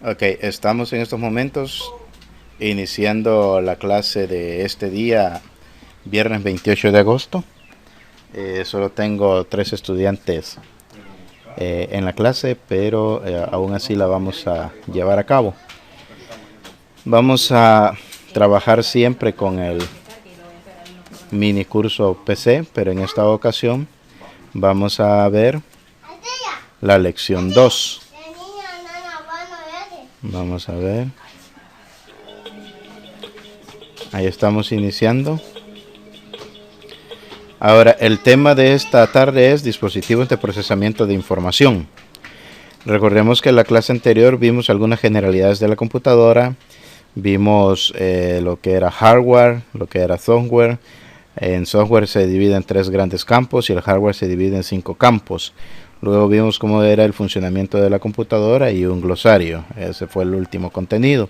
Ok, estamos en estos momentos iniciando la clase de este día, viernes 28 de agosto. Solo tengo 3 estudiantes en la clase, pero aún así la vamos a llevar a cabo. Vamos a trabajar siempre con el mini curso PC, pero en esta ocasión vamos a ver la lección 2. Vamos a ver. Ahí estamos iniciando. Ahora, el tema de esta tarde es dispositivos de procesamiento de información. Recordemos que en la clase anterior vimos algunas generalidades de la computadora. Vimos lo que era hardware, lo que era software. En software se divide en 3 grandes campos y el hardware se divide en 5 campos. Luego vimos cómo era el funcionamiento de la computadora y un glosario. Ese fue el último contenido.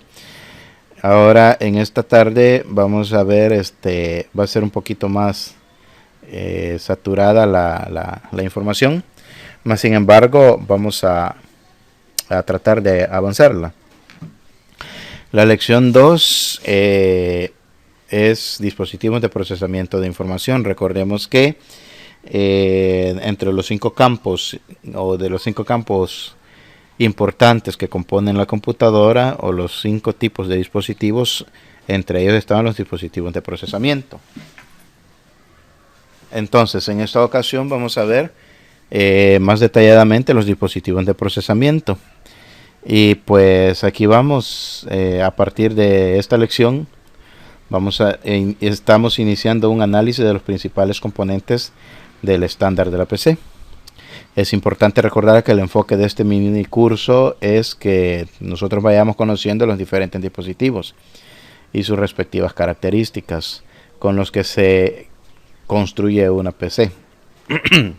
Ahora en esta tarde vamos a ver, va a ser un poquito más saturada la información. Más sin embargo, vamos a tratar de avanzarla. La lección 2 es dispositivos de procesamiento de información. Recordemos que entre los 5 campos o de los 5 campos importantes que componen la computadora o los 5 tipos de dispositivos, entre ellos estaban los dispositivos de procesamiento. Entonces, en esta ocasión vamos a ver más detalladamente los dispositivos de procesamiento. Y pues aquí vamos, a partir de esta lección, estamos iniciando un análisis de los principales componentes del estándar de la PC. Es importante recordar que el enfoque de este mini curso es que nosotros vayamos conociendo los diferentes dispositivos y sus respectivas características con los que se construye una PC. Eso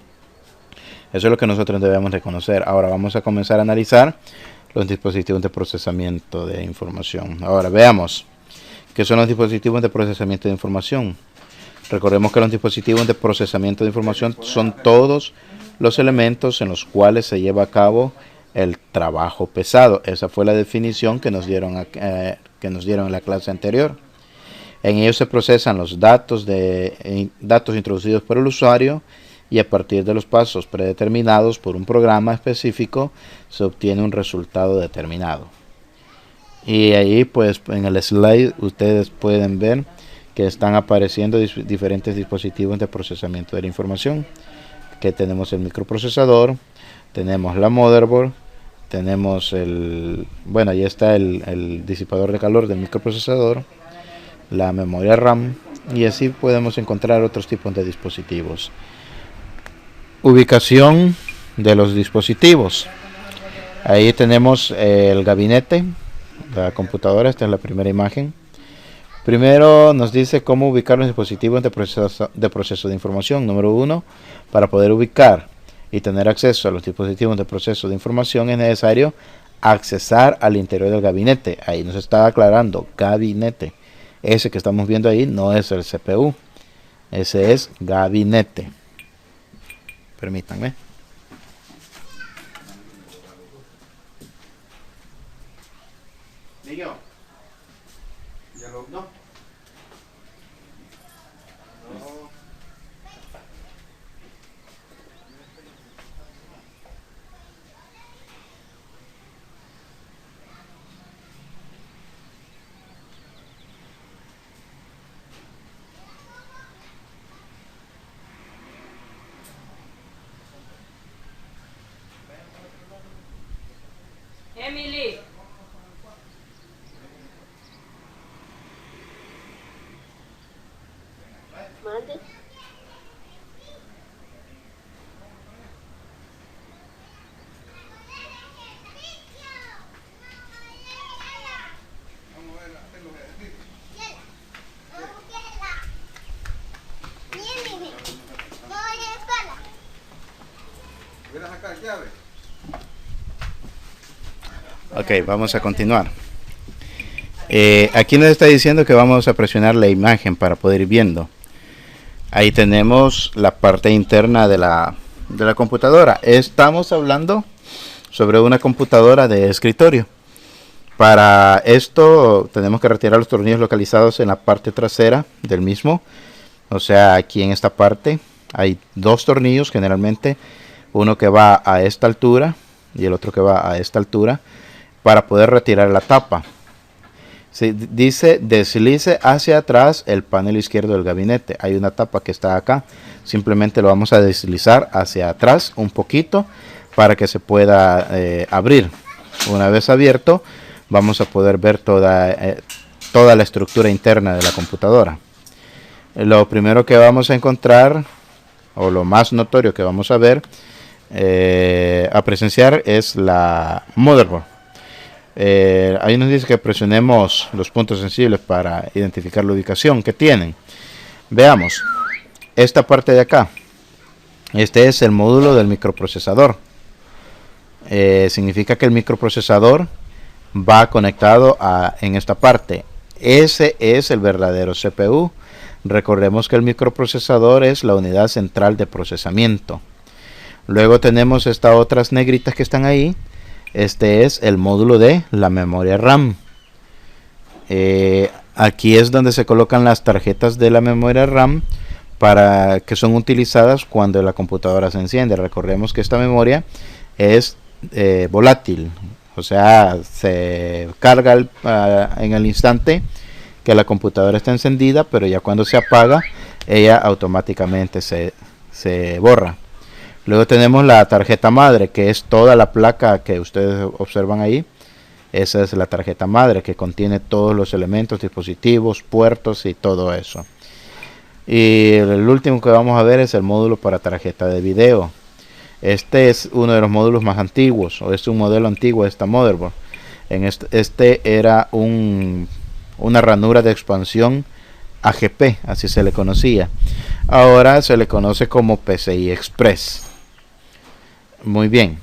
es lo que nosotros debemos de conocer. Ahora vamos a comenzar a analizar los dispositivos de procesamiento de información. Ahora veamos qué son los dispositivos de procesamiento de información. Recordemos que los dispositivos de procesamiento de información son todos los elementos en los cuales se lleva a cabo el trabajo pesado. Esa fue la definición que nos dieron en la clase anterior. En ellos se procesan los datos introducidos por el usuario y a partir de los pasos predeterminados por un programa específico se obtiene un resultado determinado. Y ahí pues en el slide ustedes pueden ver que están apareciendo diferentes dispositivos de procesamiento de la información. Que tenemos el microprocesador, tenemos la motherboard, tenemos ahí está el disipador de calor del microprocesador, la memoria RAM, y así podemos encontrar otros tipos de dispositivos. Ubicación de los dispositivos. Ahí tenemos el gabinete, la computadora. Esta es la primera imagen. Primero nos dice cómo ubicar los dispositivos de proceso de información. Número 1, para poder ubicar y tener acceso a los dispositivos de proceso de información es necesario accesar al interior del gabinete. Ahí nos está aclarando, gabinete. Ese que estamos viendo ahí no es el CPU, ese es gabinete. Permítanme. No. Emily. ¿Mande? Ok, vamos a continuar. Aquí nos está diciendo que vamos a presionar la imagen para poder ir viendo. Ahí tenemos la parte interna de la computadora. Estamos hablando sobre una computadora de escritorio. Para esto tenemos que retirar los tornillos localizados en la parte trasera del mismo. O sea, aquí en esta parte hay dos tornillos generalmente, uno que va a esta altura y el otro que va a esta altura, para poder retirar la tapa. Se dice deslice hacia atrás el panel izquierdo del gabinete. Hay una tapa que está acá, simplemente lo vamos a deslizar hacia atrás un poquito para que se pueda abrir. Una vez abierto, vamos a poder ver toda la estructura interna de la computadora. Lo primero que vamos a encontrar, o lo más notorio que vamos a ver, a presenciar, es la motherboard. Ahí nos dice que presionemos los puntos sensibles para identificar la ubicación que tienen. Veamos esta parte de acá. Este es el módulo del microprocesador. Significa que el microprocesador va conectado en esta parte. Ese es el verdadero CPU. Recordemos que el microprocesador es la unidad central de procesamiento. Luego tenemos estas otras negritas que están ahí. Este es el módulo de la memoria RAM. Aquí es donde se colocan las tarjetas de la memoria RAM para que son utilizadas cuando la computadora se enciende. Recordemos que esta memoria es volátil, o sea, se carga en el instante que la computadora está encendida, pero ya cuando se apaga, ella automáticamente se borra. Luego tenemos la tarjeta madre, que es toda la placa que ustedes observan ahí. Esa es la tarjeta madre, que contiene todos los elementos, dispositivos, puertos y todo eso. Y el último que vamos a ver es el módulo para tarjeta de video. Este es uno de los módulos más antiguos, o es un modelo antiguo de esta motherboard. Este era una ranura de expansión AGP, así se le conocía. Ahora se le conoce como PCI Express. Muy bien.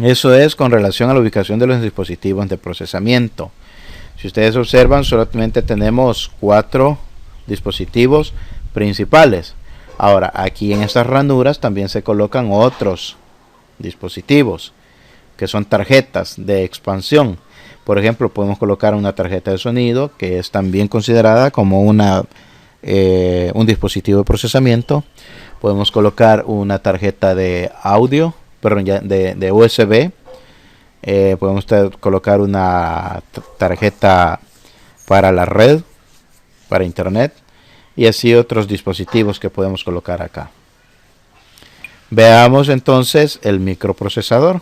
Eso es con relación a la ubicación de los dispositivos de procesamiento. Si ustedes observan, solamente tenemos 4 dispositivos principales. Ahora, aquí en estas ranuras también se colocan otros dispositivos, que son tarjetas de expansión. Por ejemplo, podemos colocar una tarjeta de sonido, que es también considerada como un dispositivo de procesamiento. Podemos colocar una tarjeta de audio, perdón, de USB. Podemos colocar una tarjeta para la red, para internet, y así otros dispositivos que podemos colocar acá. Veamos entonces el microprocesador.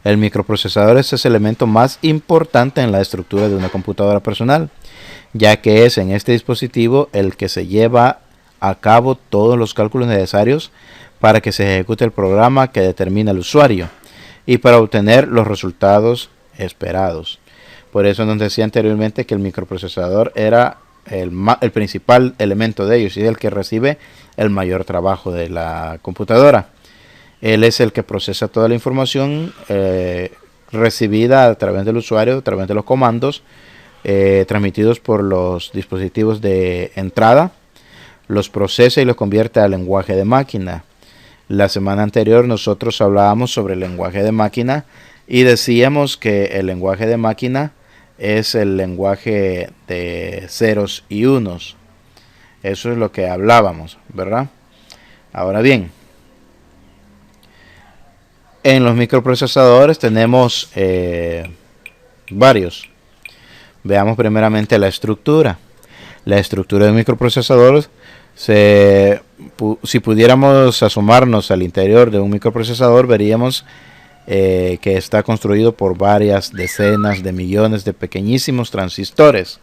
El microprocesador es el elemento más importante en la estructura de una computadora personal, ya que es en este dispositivo el que se lleva a cabo todos los cálculos necesarios para que se ejecute el programa que determina el usuario y para obtener los resultados esperados. Por eso nos decía anteriormente que el microprocesador era el principal elemento de ellos y el que recibe el mayor trabajo de la computadora. Él es el que procesa toda la información recibida a través del usuario, a través de los comandos transmitidos por los dispositivos de entrada, los procesa y los convierte al lenguaje de máquina. La semana anterior nosotros hablábamos sobre el lenguaje de máquina y decíamos que el lenguaje de máquina es el lenguaje de ceros y unos. Eso es lo que hablábamos, ¿verdad? Ahora bien, en los microprocesadores tenemos varios. Veamos primeramente la estructura. La estructura de microprocesadores, si pudiéramos asomarnos al interior de un microprocesador, veríamos que está construido por varias decenas de millones de pequeñísimos transistores.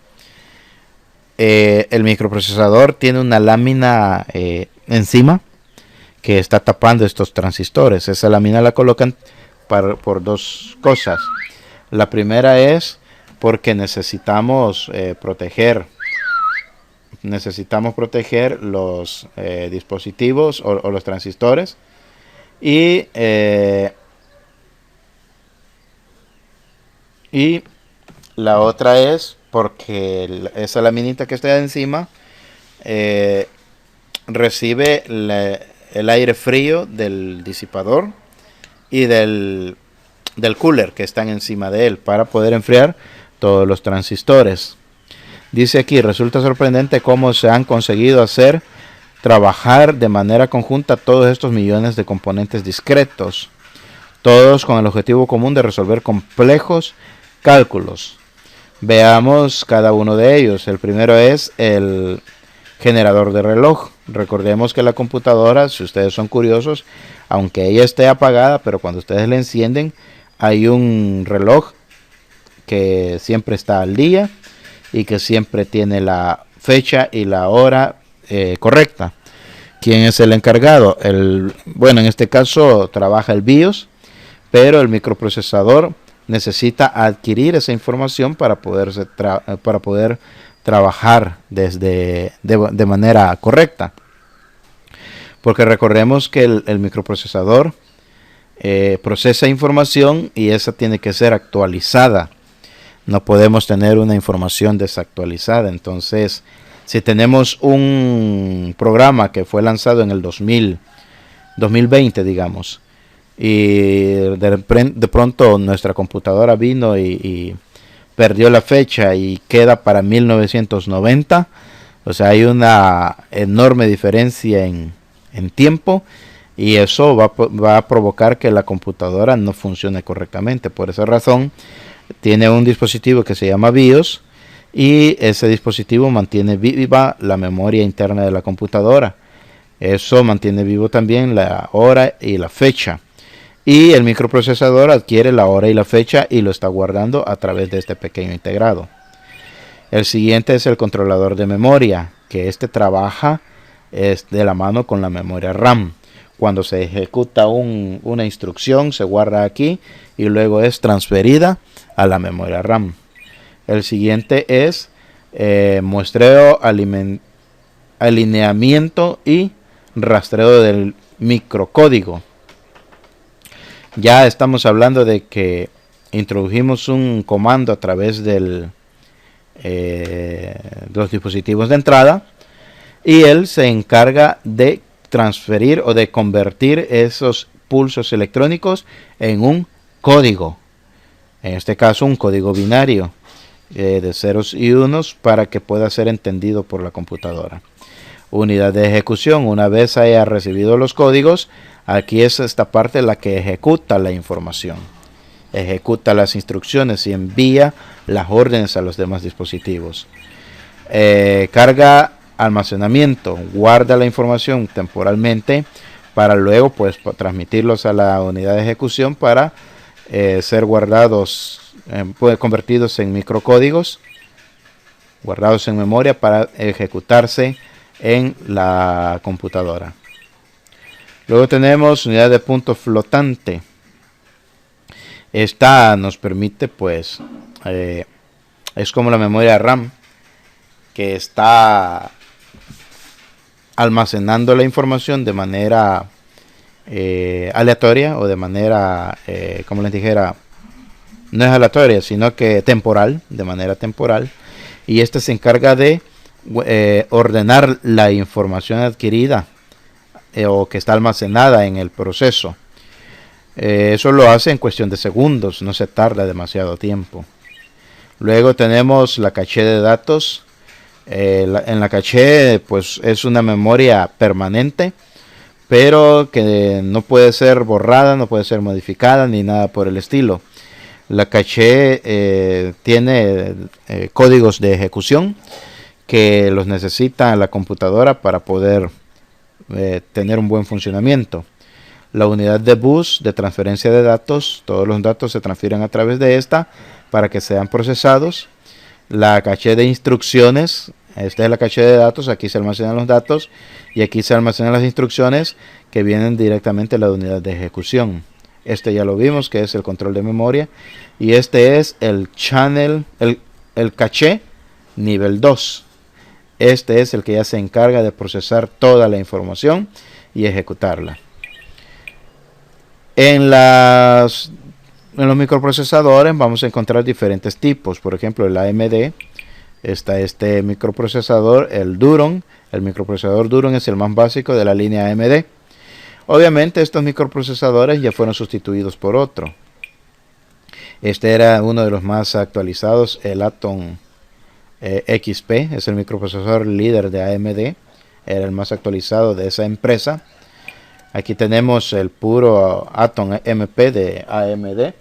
El microprocesador tiene una lámina encima que está tapando estos transistores. Esa lámina la colocan por dos cosas. La primera es porque necesitamos proteger los dispositivos o los transistores, y la otra es porque esa laminita que está encima recibe el aire frío del disipador y del del cooler que están encima de él para poder enfriar todos los transistores. Dice aquí, resulta sorprendente cómo se han conseguido hacer trabajar de manera conjunta todos estos millones de componentes discretos, todos con el objetivo común de resolver complejos cálculos. Veamos cada uno de ellos. El primero es el generador de reloj. Recordemos que la computadora, si ustedes son curiosos, aunque ella esté apagada, pero cuando ustedes la encienden, hay un reloj que siempre está al día y que siempre tiene la fecha y la hora correcta. ¿Quién es el encargado? Bueno, en este caso trabaja el BIOS, pero el microprocesador necesita adquirir esa información para poder trabajar de manera correcta. Porque recordemos que el microprocesador procesa información y esa tiene que ser actualizada. No podemos tener una información desactualizada. Entonces, si tenemos un programa que fue lanzado en el 2020, digamos, y de pronto nuestra computadora vino y perdió la fecha y queda para 1990, o sea, hay una enorme diferencia en tiempo, y eso va a provocar que la computadora no funcione correctamente. Por esa razón, tiene un dispositivo que se llama BIOS, y ese dispositivo mantiene viva la memoria interna de la computadora. Eso mantiene vivo también la hora y la fecha. Y el microprocesador adquiere la hora y la fecha y lo está guardando a través de este pequeño integrado. El siguiente es el controlador de memoria, que trabaja de la mano con la memoria RAM. Cuando se ejecuta una instrucción, se guarda aquí y luego es transferida a la memoria RAM. El siguiente es muestreo, alineamiento y rastreo del microcódigo. Ya estamos hablando de que introdujimos un comando a través de los dispositivos de entrada, y él se encarga de transferir o de convertir esos pulsos electrónicos en un código. En este caso, un código binario de ceros y unos para que pueda ser entendido por la computadora. Unidad de ejecución. Una vez haya recibido los códigos, aquí es esta parte la que ejecuta la información, ejecuta las instrucciones y envía las órdenes a los demás dispositivos. Carga, almacenamiento, guarda la información temporalmente para luego transmitirlos a la unidad de ejecución para ser guardados, convertidos en microcódigos, guardados en memoria para ejecutarse en la computadora. Luego tenemos unidad de punto flotante. Esta nos permite, es como la memoria RAM, que está almacenando la información de manera aleatoria, o de manera, como les dijera, no es aleatoria, sino que temporal, de manera temporal. Y este se encarga de ordenar la información adquirida o que está almacenada en el proceso. Eso lo hace en cuestión de segundos, no se tarda demasiado tiempo. Luego tenemos la caché de datos. En la caché es una memoria permanente, pero que no puede ser borrada, no puede ser modificada ni nada por el estilo. La caché tiene códigos de ejecución que los necesita la computadora para poder tener un buen funcionamiento. La unidad de bus de transferencia de datos, todos los datos se transfieren a través de esta para que sean procesados. La caché de instrucciones, esta es la caché de datos, aquí se almacenan los datos y aquí se almacenan las instrucciones que vienen directamente de la unidad de ejecución. Este ya lo vimos, que es el control de memoria, y este es el channel, el caché nivel 2. Este es el que ya se encarga de procesar toda la información y ejecutarla. En los microprocesadores vamos a encontrar diferentes tipos. Por ejemplo, el AMD, está este microprocesador, el Duron. El microprocesador Duron es el más básico de la línea AMD. Obviamente estos microprocesadores ya fueron sustituidos por otro. Este era uno de los más actualizados, el Atom XP, es el microprocesador líder de AMD, era el más actualizado de esa empresa. Aquí tenemos el puro Atom MP de AMD.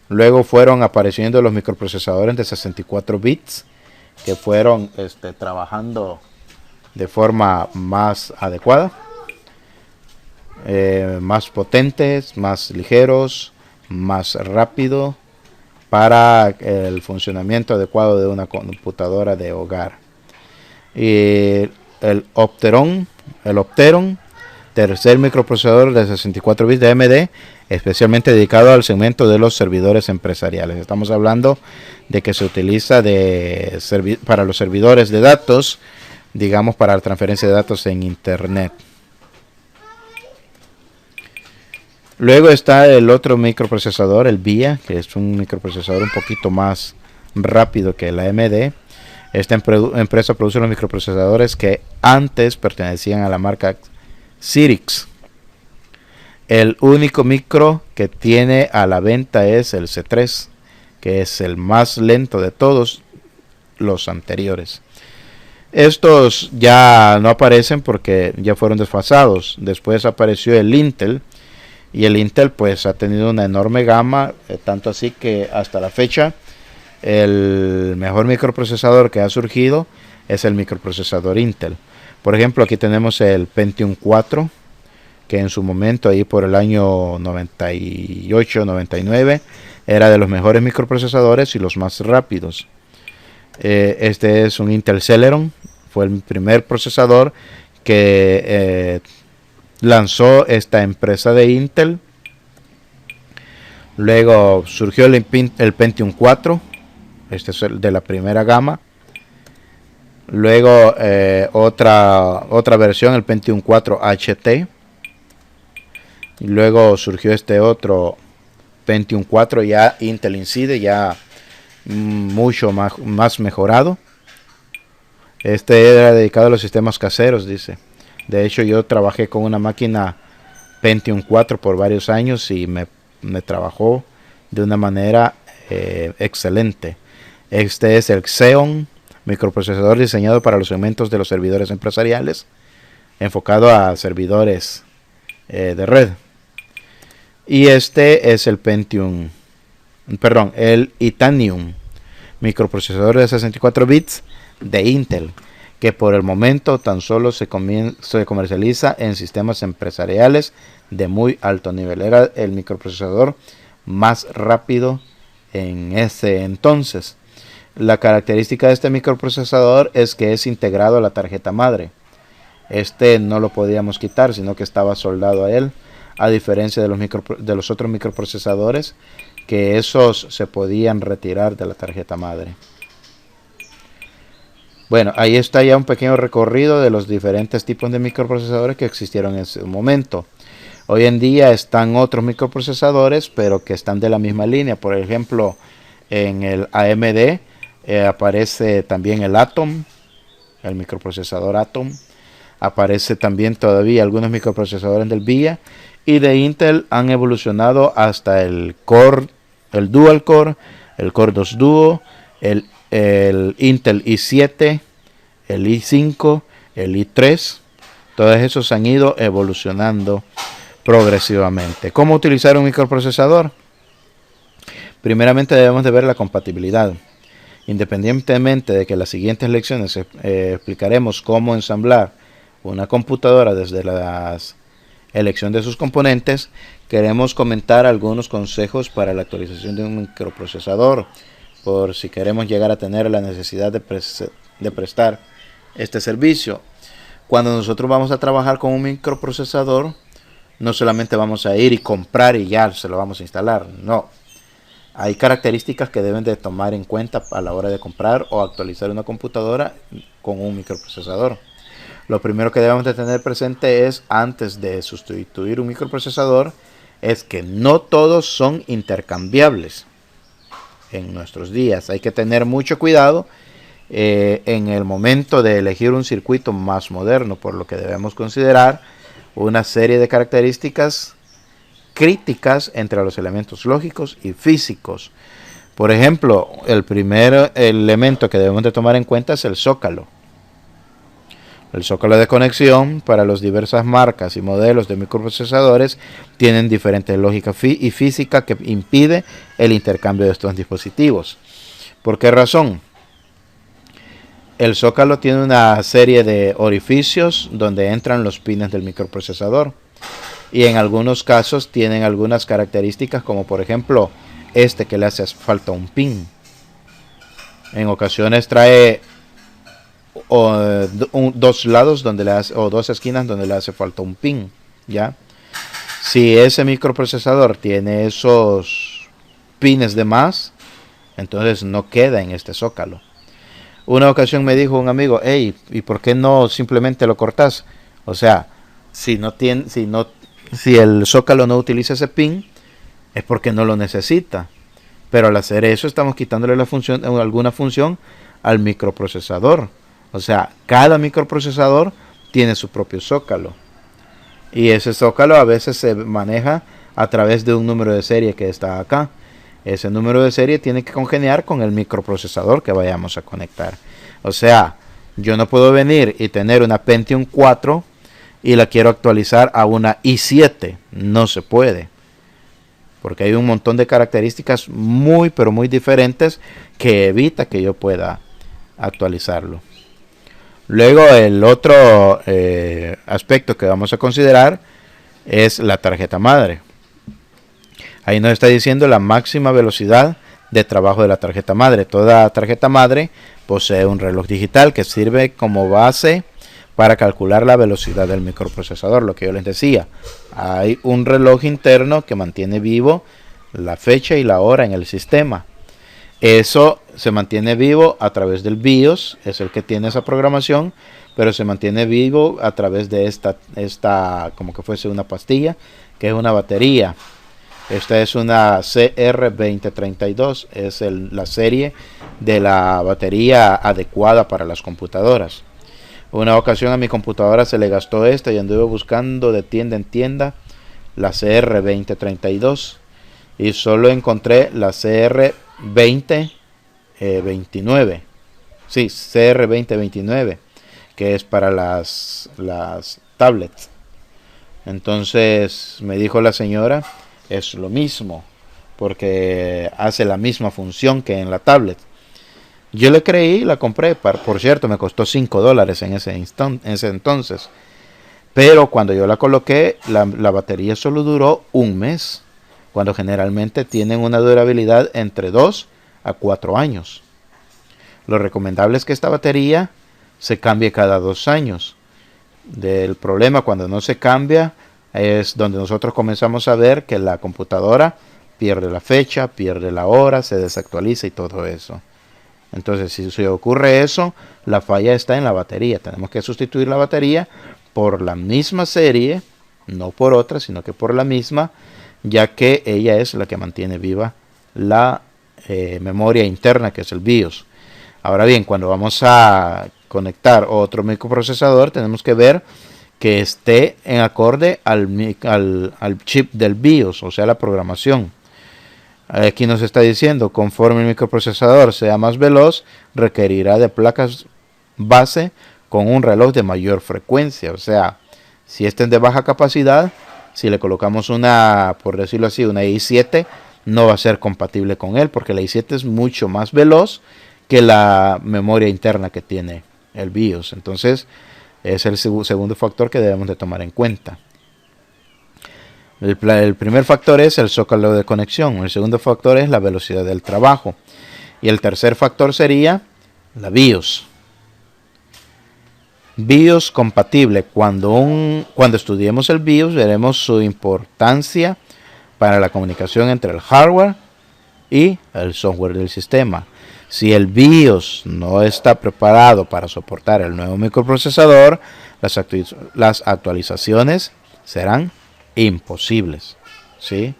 Luego fueron apareciendo los microprocesadores de 64 bits que fueron trabajando de forma más adecuada, más potentes, más ligeros, más rápido para el funcionamiento adecuado de una computadora de hogar. Y el Opteron, tercer microprocesador de 64 bits de AMD, especialmente dedicado al segmento de los servidores empresariales. Estamos hablando de que se utiliza para los servidores de datos, digamos para la transferencia de datos en internet. Luego está el otro microprocesador, el VIA, que es un microprocesador un poquito más rápido que el AMD. Esta empresa produce los microprocesadores que antes pertenecían a la marca Cyrix. El único micro que tiene a la venta es el C3, que es el más lento de todos los anteriores. Estos ya no aparecen porque ya fueron desfasados. Después apareció el Intel, y el Intel pues ha tenido una enorme gama, tanto así que hasta la fecha el mejor microprocesador que ha surgido es el microprocesador Intel. Por ejemplo, aquí tenemos el Pentium 4, que en su momento, ahí por el año 98-99, era de los mejores microprocesadores y los más rápidos. Este es un Intel Celeron, fue el primer procesador que lanzó esta empresa de Intel. Luego surgió el Pentium 4, este es el de la primera gama. Luego otra versión, el Pentium 4 HT. Y luego surgió este otro Pentium 4 ya Intel Inside, ya mucho más mejorado. Este era dedicado a los sistemas caseros, dice. De hecho, yo trabajé con una máquina Pentium 4 por varios años y me trabajó de una manera excelente. Este es el Xeon, microprocesador diseñado para los segmentos de los servidores empresariales, enfocado a servidores de red. Y este es el el Itanium, microprocesador de 64 bits de Intel, que por el momento tan solo se comercializa en sistemas empresariales de muy alto nivel. Era el microprocesador más rápido en ese entonces. La característica de este microprocesador es que es integrado a la tarjeta madre. Este no lo podíamos quitar, sino que estaba soldado a él, a diferencia de los otros microprocesadores, que esos se podían retirar de la tarjeta madre. Bueno, ahí está ya un pequeño recorrido de los diferentes tipos de microprocesadores que existieron en ese momento. Hoy en día están otros microprocesadores, pero que están de la misma línea. Por ejemplo, en el AMD aparece también el Atom, el microprocesador Atom. Aparece también todavía algunos microprocesadores del VIA. Y de Intel han evolucionado hasta el Core, el Dual Core, el Core 2 Duo, el Intel i7, el i5, el i3. Todos esos han ido evolucionando progresivamente. ¿Cómo utilizar un microprocesador? Primeramente debemos de ver la compatibilidad. Independientemente de que en las siguientes lecciones explicaremos cómo ensamblar una computadora desde la elección de sus componentes, queremos comentar algunos consejos para la actualización de un microprocesador, por si queremos llegar a tener la necesidad de prestar este servicio. Cuando nosotros vamos a trabajar con un microprocesador, no solamente vamos a ir y comprar y ya se lo vamos a instalar, no. Hay características que deben de tomar en cuenta a la hora de comprar o actualizar una computadora con un microprocesador. Lo primero que debemos de tener presente es, antes de sustituir un microprocesador, es que no todos son intercambiables en nuestros días. Hay que tener mucho cuidado en el momento de elegir un circuito más moderno, por lo que debemos considerar una serie de características críticas entre los elementos lógicos y físicos. Por ejemplo, el primer elemento que debemos de tomar en cuenta es el zócalo. El zócalo de conexión para las diversas marcas y modelos de microprocesadores tienen diferentes lógica y física que impide el intercambio de estos dispositivos. ¿Por qué razón? El zócalo tiene una serie de orificios donde entran los pines del microprocesador y en algunos casos tienen algunas características como por ejemplo este que le hace falta un pin. En ocasiones trae dos lados donde le hace, o dos esquinas donde le hace falta un pin, ¿ya? Si ese microprocesador tiene esos pines de más, entonces no queda en este zócalo. Una ocasión me dijo un amigo, hey, ¿y por qué no simplemente lo cortas? O sea, si el zócalo no utiliza ese pin, es porque no lo necesita. Pero al hacer eso estamos quitándole alguna función al microprocesador. O sea, cada microprocesador tiene su propio zócalo. Y ese zócalo a veces se maneja a través de un número de serie que está acá. Ese número de serie tiene que congeniar con el microprocesador que vayamos a conectar. O sea, yo no puedo venir y tener una Pentium 4 y la quiero actualizar a una i7. No se puede. Porque hay un montón de características muy, pero muy diferentes que evita que yo pueda actualizarlo. Luego el otro aspecto que vamos a considerar es la tarjeta madre. Ahí nos está diciendo la máxima velocidad de trabajo de la tarjeta madre. Toda tarjeta madre posee un reloj digital que sirve como base para calcular la velocidad del microprocesador. Lo que yo les decía, hay un reloj interno que mantiene vivo la fecha y la hora en el sistema. Eso se mantiene vivo a través del BIOS, es el que tiene esa programación, pero se mantiene vivo a través de esta como que fuese una pastilla, que es una batería. Esta es una CR2032, es la serie de la batería adecuada para las computadoras. Una ocasión a mi computadora se le gastó esta y anduve buscando de tienda en tienda la CR2032 y solo encontré la CR2029. Sí, CR2029, que es para las tablets. Entonces me dijo la señora, es lo mismo, porque hace la misma función que en la tablet. Yo le creí, la compré, por cierto me costó $5 en ese entonces. Pero cuando yo la coloqué, la batería solo duró un mes, cuando generalmente tienen una durabilidad entre 2 a 4 años. Lo recomendable es que esta batería se cambie cada 2 años. Del problema cuando no se cambia es donde nosotros comenzamos a ver que la computadora pierde la fecha, pierde la hora, se desactualiza y todo eso. Entonces, si se ocurre eso, la falla está en la batería. Tenemos que sustituir la batería por la misma serie, no por otra, sino que por la misma, ya que ella es la que mantiene viva la memoria interna, que es el BIOS. Ahora bien, cuando vamos a conectar otro microprocesador, tenemos que ver que esté en acorde al chip del BIOS, o sea, la programación. Aquí nos está diciendo, conforme el microprocesador sea más veloz, requerirá de placas base con un reloj de mayor frecuencia. O sea, si este es de baja capacidad, si le colocamos una, por decirlo así, una i7, no va a ser compatible con él, porque la i7 es mucho más veloz que la memoria interna que tiene el BIOS. Entonces, es el segundo factor que debemos de tomar en cuenta. El primer factor es el zócalo de conexión. El segundo factor es la velocidad del trabajo. Y el tercer factor sería la BIOS. BIOS compatible. Cuando estudiemos el BIOS veremos su importancia para la comunicación entre el hardware y el software del sistema. Si el BIOS no está preparado para soportar el nuevo microprocesador, las actualizaciones serán imposibles, ¿sí?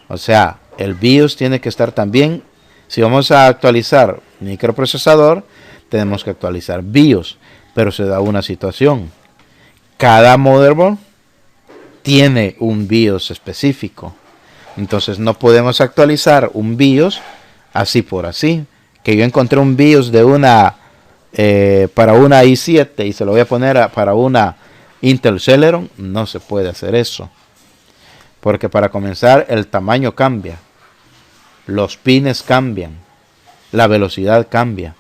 O sea, el BIOS tiene que estar también. Si vamos a actualizar microprocesador, tenemos que actualizar BIOS, pero se da una situación. Cada motherboard tiene un BIOS específico. Entonces no podemos actualizar un BIOS así por así. Que yo encontré un BIOS de una para una i7 y se lo voy a poner para una Intel Celeron, no se puede hacer eso. Porque para comenzar el tamaño cambia, los pines cambian, la velocidad cambia.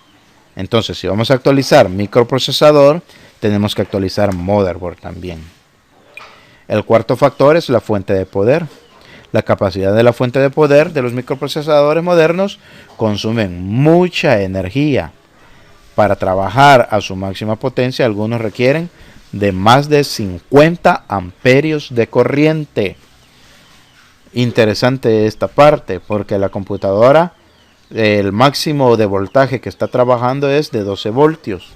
Entonces si vamos a actualizar microprocesador, tenemos que actualizar motherboard también. El cuarto factor es la fuente de poder. La capacidad de la fuente de poder de los microprocesadores modernos consumen mucha energía. Para trabajar a su máxima potencia, algunos requieren de más de 50 amperios de corriente. Interesante esta parte, porque la computadora, el máximo de voltaje que está trabajando es de 12 voltios.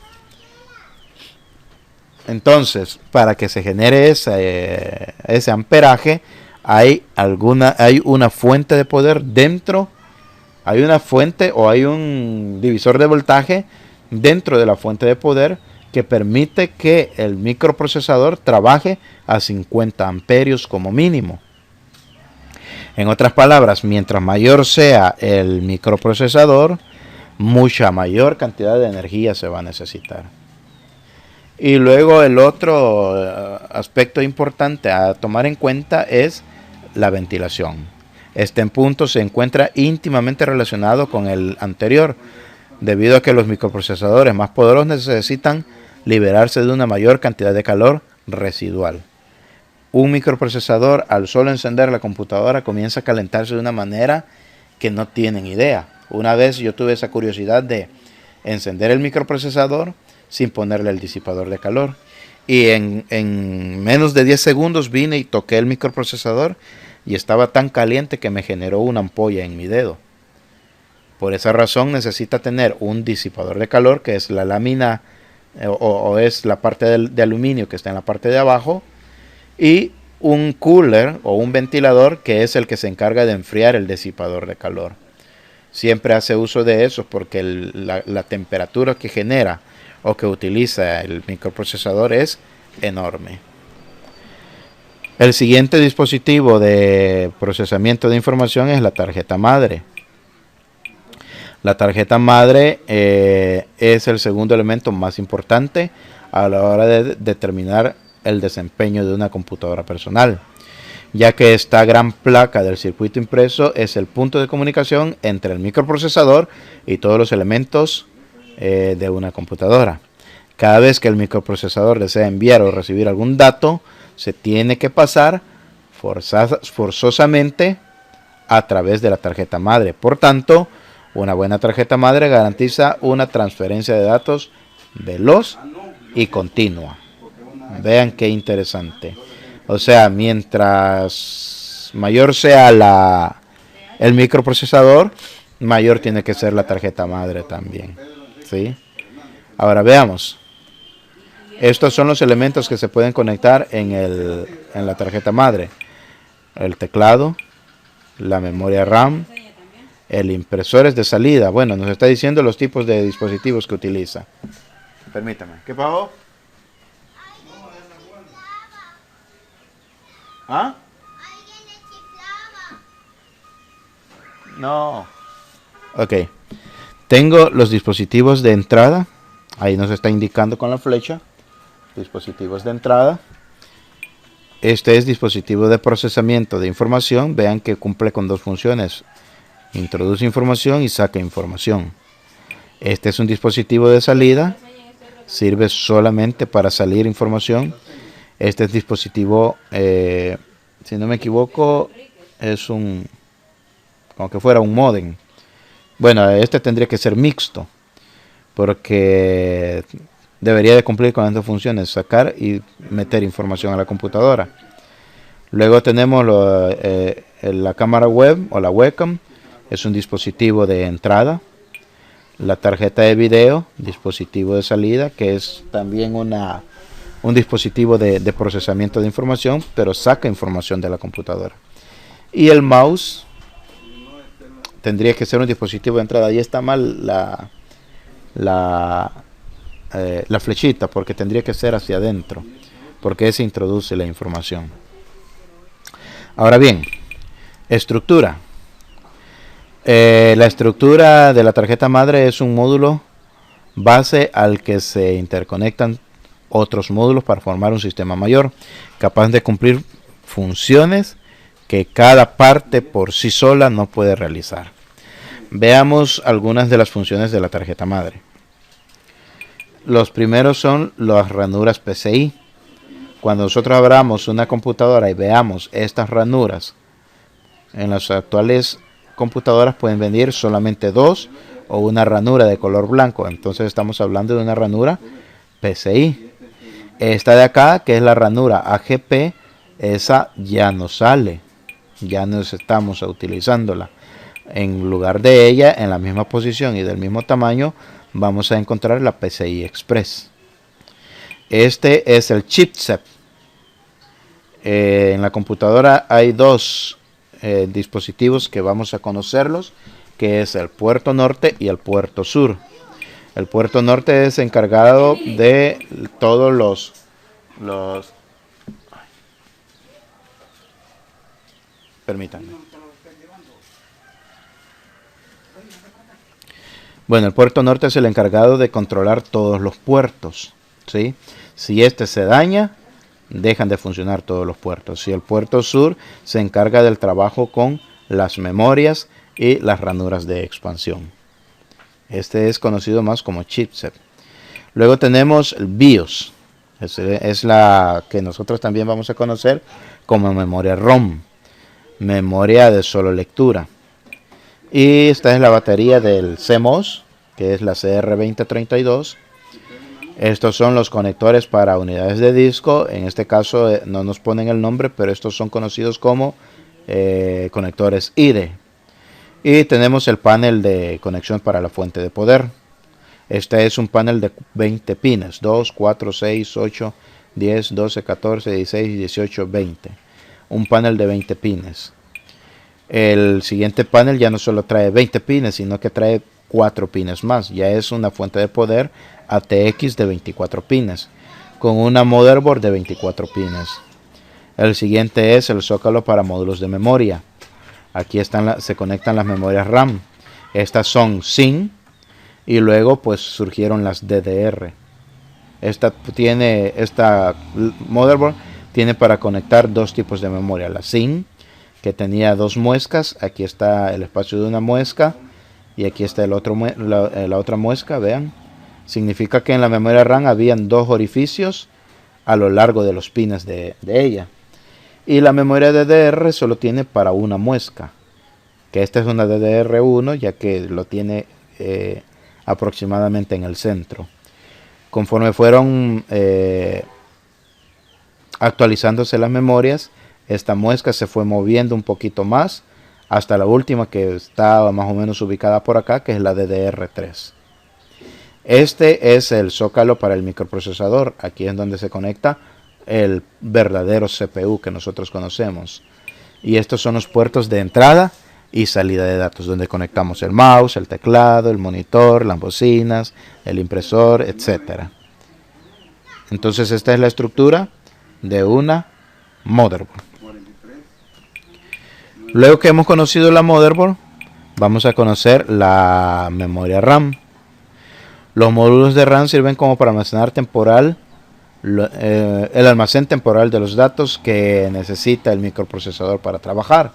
Entonces, para que se genere ese amperaje, hay una fuente de poder dentro, hay una fuente o hay un divisor de voltaje dentro de la fuente de poder que permite que el microprocesador trabaje a 50 amperios como mínimo. En otras palabras, mientras mayor sea el microprocesador, mucha mayor cantidad de energía se va a necesitar. Y luego el otro aspecto importante a tomar en cuenta es la ventilación. Este punto se encuentra íntimamente relacionado con el anterior, debido a que los microprocesadores más poderosos necesitan liberarse de una mayor cantidad de calor residual. Un microprocesador, al solo encender la computadora, comienza a calentarse de una manera que no tienen idea. Una vez yo tuve esa curiosidad de encender el microprocesador sin ponerle el disipador de calor. Y en menos de 10 segundos vine y toqué el microprocesador y estaba tan caliente que me generó una ampolla en mi dedo. Por esa razón necesita tener un disipador de calor, que es la lámina o es la parte de aluminio que está en la parte de abajo, y un cooler o un ventilador que es el que se encarga de enfriar el disipador de calor. Siempre hace uso de eso porque la temperatura que genera o que utiliza el microprocesador es enorme. El siguiente dispositivo de procesamiento de información es la tarjeta madre. La tarjeta madre es el segundo elemento más importante a la hora de determinar el desempeño de una computadora personal, ya que esta gran placa del circuito impreso es el punto de comunicación entre el microprocesador y todos los elementos de una computadora. Cada vez que el microprocesador desea enviar o recibir algún dato, se tiene que pasar forzosamente a través de la tarjeta madre. Por tanto, una buena tarjeta madre garantiza una transferencia de datos veloz y continua. Vean qué interesante. O sea, mientras mayor sea el microprocesador, mayor tiene que ser la tarjeta madre también. ¿Sí? Ahora veamos. Estos son los elementos que se pueden conectar en la tarjeta madre. El teclado, la memoria RAM, el impresor es de salida. Bueno, nos está diciendo los tipos de dispositivos que utiliza. Permítame. ¿Qué pasó? ¿Ah? No. Ok. Tengo los dispositivos de entrada. Ahí nos está indicando con la flecha. Dispositivos de entrada. Este es dispositivo de procesamiento de información. Vean que cumple con dos funciones. Introduce información y saca información. Este es un dispositivo de salida. Sirve solamente para salir información. Este es dispositivo, si no me equivoco, es como que fuera un módem. Bueno, este tendría que ser mixto, porque debería de cumplir con estas funciones, sacar y meter información a la computadora. Luego tenemos la cámara web o la webcam, es un dispositivo de entrada. La tarjeta de video, dispositivo de salida, que es también un dispositivo de procesamiento de información, pero saca información de la computadora. Y el mouse tendría que ser un dispositivo de entrada. Ahí está mal la flechita, porque tendría que ser hacia adentro, porque ese introduce la información. Ahora bien, estructura. La estructura de la tarjeta madre es un módulo base al que se interconectan otros módulos para formar un sistema mayor, capaz de cumplir funciones que cada parte por sí sola no puede realizar. Veamos algunas de las funciones de la tarjeta madre. Los primeros son las ranuras PCI. Cuando nosotros abramos una computadora y veamos estas ranuras, en las actuales computadoras pueden venir solamente dos o una ranura de color blanco. Entonces estamos hablando de una ranura PCI. Esta de acá, que es la ranura AGP, esa ya no sale. Ya no estamos utilizándola. En lugar de ella, en la misma posición y del mismo tamaño, vamos a encontrar la PCI Express. Este es el chipset. En la computadora hay dos dispositivos que vamos a conocerlos, que es el puerto norte y el puerto sur. El puerto norte es encargado de todos los permítanme. Bueno, el puerto norte es el encargado de controlar todos los puertos, ¿sí? Si este se daña, dejan de funcionar todos los puertos. Y el puerto sur se encarga del trabajo con las memorias y las ranuras de expansión. Este es conocido más como chipset. Luego tenemos el BIOS. Es la que nosotros también vamos a conocer como memoria ROM, memoria de solo lectura. Y esta es la batería del CMOS, que es la CR2032. Estos son los conectores para unidades de disco. En este caso no nos ponen el nombre, pero estos son conocidos como conectores IDE. Y tenemos el panel de conexión para la fuente de poder. Este es un panel de 20 pines. 2, 4, 6, 8, 10, 12, 14, 16, 18, 20. Un panel de 20 pines. El siguiente panel ya no solo trae 20 pines, sino que trae 4 pines más. Ya es una fuente de poder ATX de 24 pines, con una motherboard de 24 pines. El siguiente es el zócalo para módulos de memoria. Aquí se conectan las memorias RAM. Estas son SIM y luego pues surgieron las DDR. Esta motherboard tiene para conectar dos tipos de memoria. La SIM, que tenía dos muescas. Aquí está el espacio de una muesca y aquí está la otra muesca, vean. Significa que en la memoria RAM habían dos orificios a lo largo de los pines de ella. Y la memoria DDR solo tiene para una muesca, que esta es una DDR1, ya que lo tiene aproximadamente en el centro. Conforme fueron actualizándose las memorias, esta muesca se fue moviendo un poquito más hasta la última, que está más o menos ubicada por acá, que es la DDR3. Este es el zócalo para el microprocesador. Aquí es donde se conecta el verdadero CPU que nosotros conocemos. Y estos son los puertos de entrada y salida de datos, donde conectamos el mouse, el teclado, el monitor, las bocinas, el impresor, etc. Entonces esta es la estructura de una motherboard. Luego que hemos conocido la motherboard, vamos a conocer la memoria RAM. Los módulos de RAM sirven como para almacenar el almacén temporal de los datos que necesita el microprocesador para trabajar.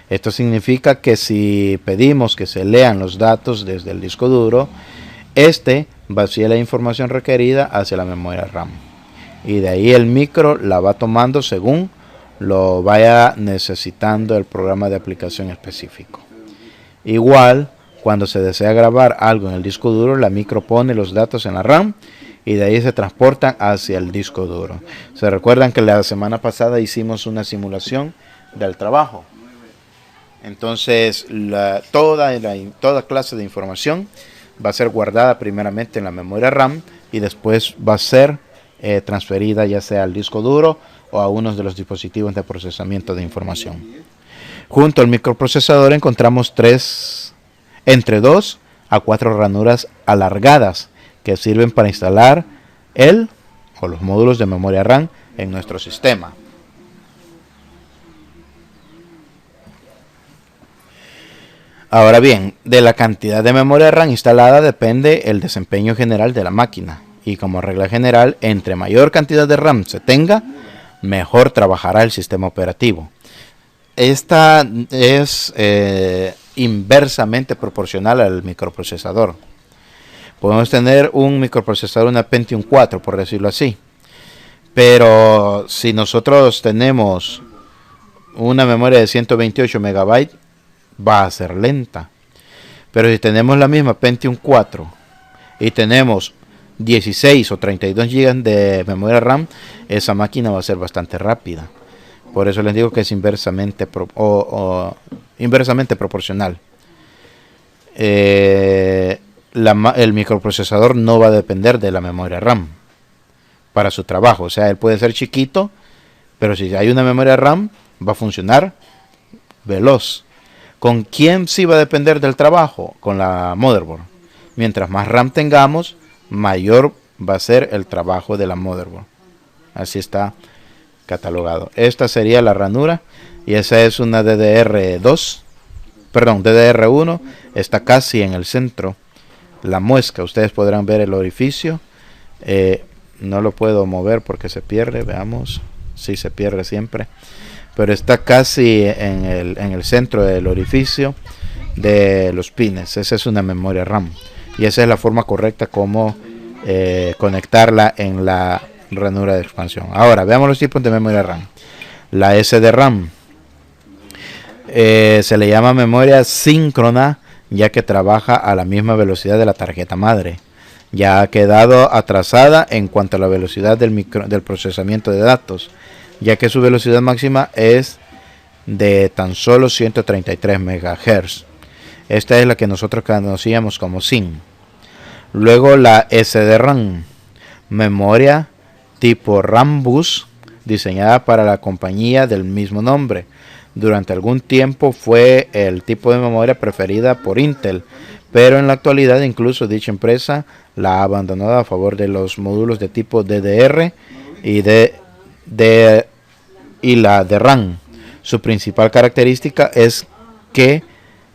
Esto significa que si pedimos que se lean los datos desde el disco duro, este vacía la información requerida hacia la memoria RAM. Y de ahí el micro la va tomando según lo vaya necesitando el programa de aplicación específico. Igual, cuando se desea grabar algo en el disco duro, la micro pone los datos en la RAM y de ahí se transportan hacia el disco duro. Se recuerdan que la semana pasada hicimos una simulación del trabajo. Entonces toda clase de información va a ser guardada primeramente en la memoria RAM y después va a ser transferida ya sea al disco duro o a uno de los dispositivos de procesamiento de información. Junto al microprocesador encontramos entre 2 a 4 ranuras alargadas que sirven para instalar los módulos de memoria RAM en nuestro sistema. Ahora bien, de la cantidad de memoria RAM instalada depende el desempeño general de la máquina. Y como regla general, entre mayor cantidad de RAM se tenga, mejor trabajará el sistema operativo. Esta es inversamente proporcional al microprocesador. Podemos tener un microprocesador, una Pentium 4, por decirlo así. Pero si nosotros tenemos una memoria de 128 MB, va a ser lenta. Pero si tenemos la misma Pentium 4 y tenemos 16 o 32 GB de memoria RAM, esa máquina va a ser bastante rápida. Por eso les digo que es inversamente proporcional. El microprocesador no va a depender de la memoria RAM para su trabajo. O sea, él puede ser chiquito, pero si hay una memoria RAM, va a funcionar veloz. ¿Con quién sí va a depender del trabajo? Con la motherboard. Mientras más RAM tengamos, mayor va a ser el trabajo de la motherboard. Así está catalogado. Esta sería la ranura y esa es una DDR1. Está casi en el centro. La muesca, ustedes podrán ver el orificio. No lo puedo mover porque se pierde. Veamos. Sí, se pierde siempre. Pero está casi en el centro del orificio de los pines. Esa es una memoria RAM. Y esa es la forma correcta como conectarla en la ranura de expansión. Ahora, veamos los tipos de memoria RAM. La SDRAM se le llama memoria síncrona, ya que trabaja a la misma velocidad de la tarjeta madre. Ya ha quedado atrasada en cuanto a la velocidad del procesamiento de datos, ya que su velocidad máxima es de tan solo 133 MHz. Esta es la que nosotros conocíamos como SIM. Luego la SDRAM, memoria tipo Rambus, diseñada para la compañía del mismo nombre. Durante algún tiempo fue el tipo de memoria preferida por Intel, pero en la actualidad incluso dicha empresa la ha abandonado a favor de los módulos de tipo DDR y la DRAM. Su principal característica es que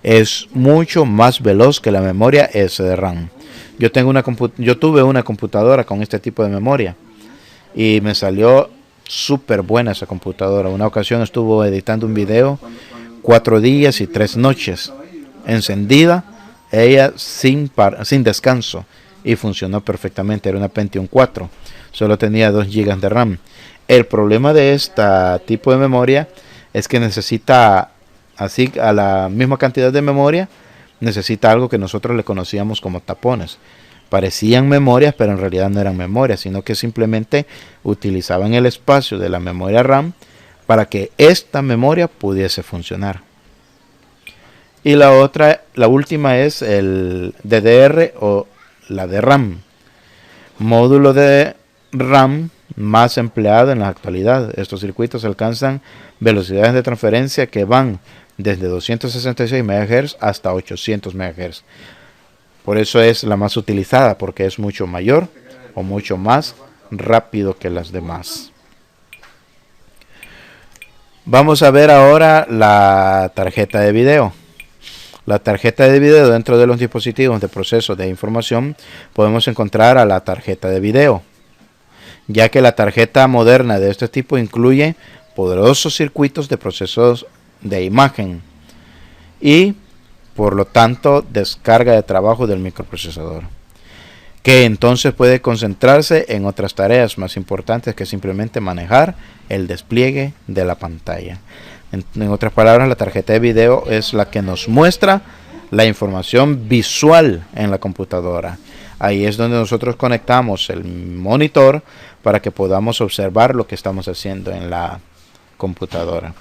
es mucho más veloz que la memoria SDRAM. Yo tuve una computadora con este tipo de memoria y me salió súper buena esa computadora. Una ocasión estuvo editando un video 4 días y 3 noches encendida, ella sin descanso, y funcionó perfectamente. Era una Pentium 4, solo tenía 2 GB de RAM. El problema de este tipo de memoria es que necesita, así a la misma cantidad de memoria, necesita algo que nosotros le conocíamos como tapones. Parecían memorias, pero en realidad no eran memorias, sino que simplemente utilizaban el espacio de la memoria RAM para que esta memoria pudiese funcionar. Y la última es el DDR o la DRAM, módulo de RAM más empleado en la actualidad. Estos circuitos alcanzan velocidades de transferencia que van desde 266 MHz hasta 800 MHz. Por eso es la más utilizada, porque es mucho mayor o mucho más rápido que las demás. Vamos a ver ahora la tarjeta de video. La tarjeta de video, dentro de los dispositivos de proceso de información, podemos encontrar a la tarjeta de video, ya que la tarjeta moderna de este tipo incluye poderosos circuitos de procesos de imagen y por lo tanto descarga de trabajo del microprocesador, que entonces puede concentrarse en otras tareas más importantes que simplemente manejar el despliegue de la pantalla. En otras palabras, la tarjeta de video es la que nos muestra la información visual en la computadora. Ahí es donde nosotros conectamos el monitor para que podamos observar lo que estamos haciendo en la computadora.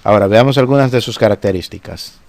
Ahora veamos algunas de sus características.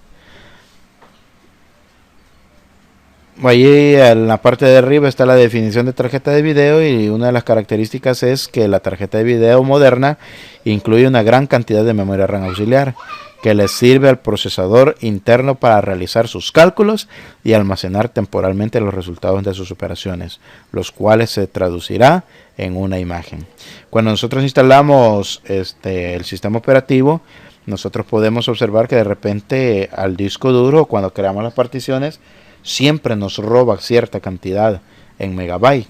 Allí en la parte de arriba está la definición de tarjeta de video, y una de las características es que la tarjeta de video moderna incluye una gran cantidad de memoria RAM auxiliar que le sirve al procesador interno para realizar sus cálculos y almacenar temporalmente los resultados de sus operaciones, los cuales se traducirá en una imagen. Cuando nosotros instalamos el sistema operativo, nosotros podemos observar que de repente al disco duro, cuando creamos las particiones, siempre nos roba cierta cantidad en megabyte.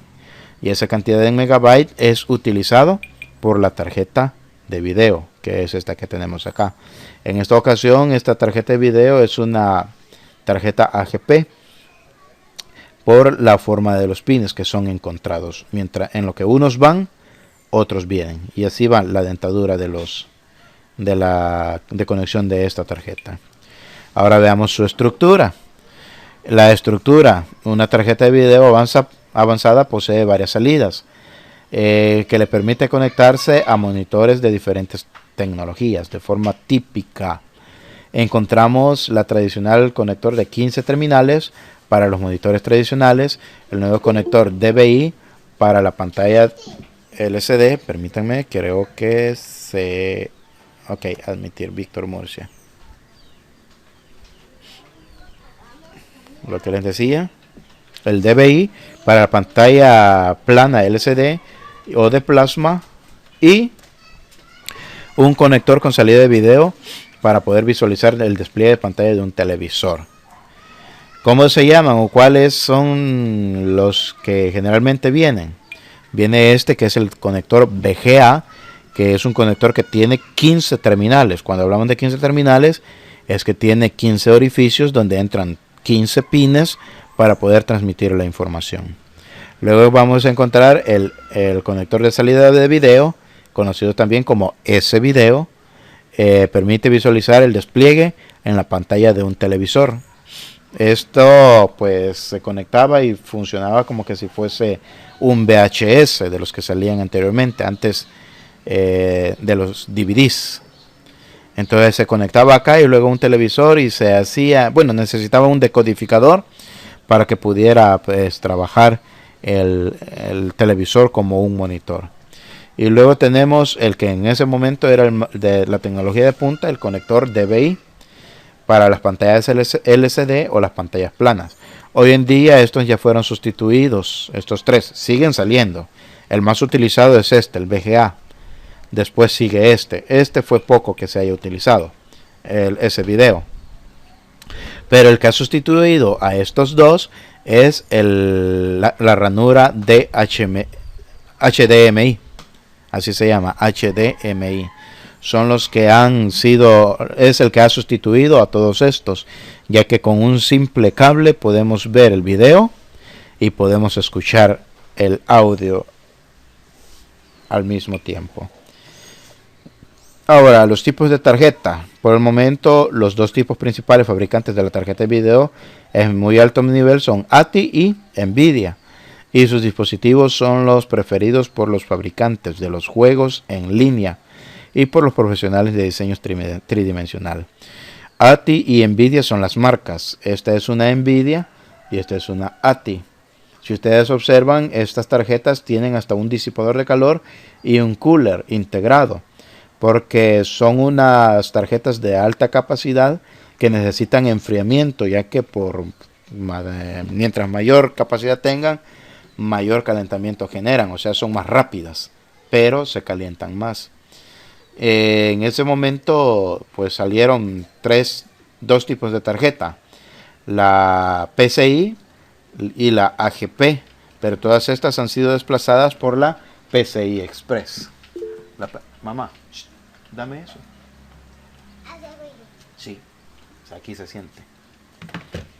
Y esa cantidad en megabyte es utilizado por la tarjeta de video, que es esta que tenemos acá. En esta ocasión, esta tarjeta de video es una tarjeta AGP por la forma de los pines que son encontrados. Mientras en lo que unos van, otros vienen. Y así va la dentadura de conexión de esta tarjeta. Ahora veamos su estructura. La estructura, una tarjeta de video avanzada posee varias salidas que le permite conectarse a monitores de diferentes tecnologías de forma típica. Encontramos la tradicional conector de 15 terminales para los monitores tradicionales, el nuevo conector DVI para la pantalla LCD. Permítanme, creo que ok, admitir Víctor Murcia. Lo que les decía, el DVI para la pantalla plana LCD o de plasma, y un conector con salida de video para poder visualizar el despliegue de pantalla de un televisor. ¿Cómo se llaman o cuáles son los que generalmente vienen? Viene este, que es el conector VGA, que es un conector que tiene 15 terminales. Cuando hablamos de 15 terminales, es que tiene 15 orificios donde entran 15 pines para poder transmitir la información. Luego vamos a encontrar el conector de salida de video, conocido también como S-Video. Permite visualizar el despliegue en la pantalla de un televisor. Esto pues se conectaba y funcionaba como que si fuese un VHS de los que salían anteriormente, antes de los DVDs. Entonces se conectaba acá y luego un televisor, y se hacía, bueno, necesitaba un decodificador para que pudiera pues trabajar el televisor como un monitor. Y luego tenemos el que en ese momento era de la tecnología de punta, el conector DVI para las pantallas LCD o las pantallas planas. Hoy en día estos ya fueron sustituidos, estos tres siguen saliendo. El más utilizado es este, el VGA. Después sigue este fue poco que se haya utilizado, ese video. Pero el que ha sustituido a estos dos es la ranura de HDMI, así se llama, HDMI. Son los que es el que ha sustituido a todos estos, ya que con un simple cable podemos ver el video y podemos escuchar el audio al mismo tiempo. Ahora, los tipos de tarjeta. Por el momento, los dos tipos principales fabricantes de la tarjeta de video en muy alto nivel son ATI y Nvidia, y sus dispositivos son los preferidos por los fabricantes de los juegos en línea y por los profesionales de diseño tridimensional. ATI y Nvidia son las marcas. Esta es una Nvidia y esta es una ATI. Si ustedes observan, estas tarjetas tienen hasta un disipador de calor y un cooler integrado, porque son unas tarjetas de alta capacidad que necesitan enfriamiento, ya que mientras mayor capacidad tengan, mayor calentamiento generan, o sea, son más rápidas, pero se calientan más. En ese momento pues salieron dos tipos de tarjeta, la PCI y la AGP, pero todas estas han sido desplazadas por la PCI Express. Mamá, dame eso. Sí, aquí se siente.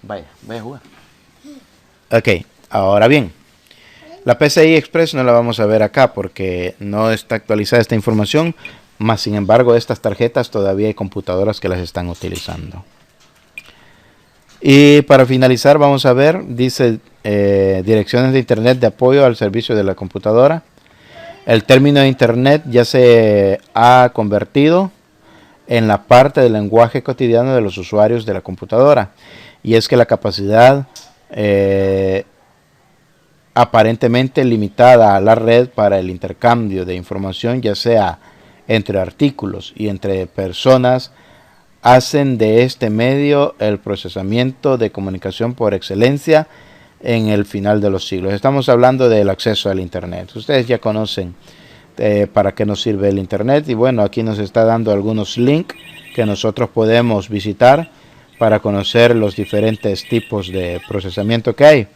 Vaya, voy a jugar. Ok, ahora bien, la PCI Express no la vamos a ver acá porque no está actualizada esta información, más sin embargo estas tarjetas todavía hay computadoras que las están utilizando. Y para finalizar vamos a ver, dice direcciones de internet de apoyo al servicio de la computadora. El término de internet ya se ha convertido en la parte del lenguaje cotidiano de los usuarios de la computadora, y es que la capacidad aparentemente limitada a la red para el intercambio de información, ya sea entre artículos y entre personas, hacen de este medio el procesamiento de comunicación por excelencia en el final de los siglos. Estamos hablando del acceso al internet. Ustedes ya conocen para qué nos sirve el internet, y bueno, aquí nos está dando algunos links que nosotros podemos visitar para conocer los diferentes tipos de procesamiento que hay.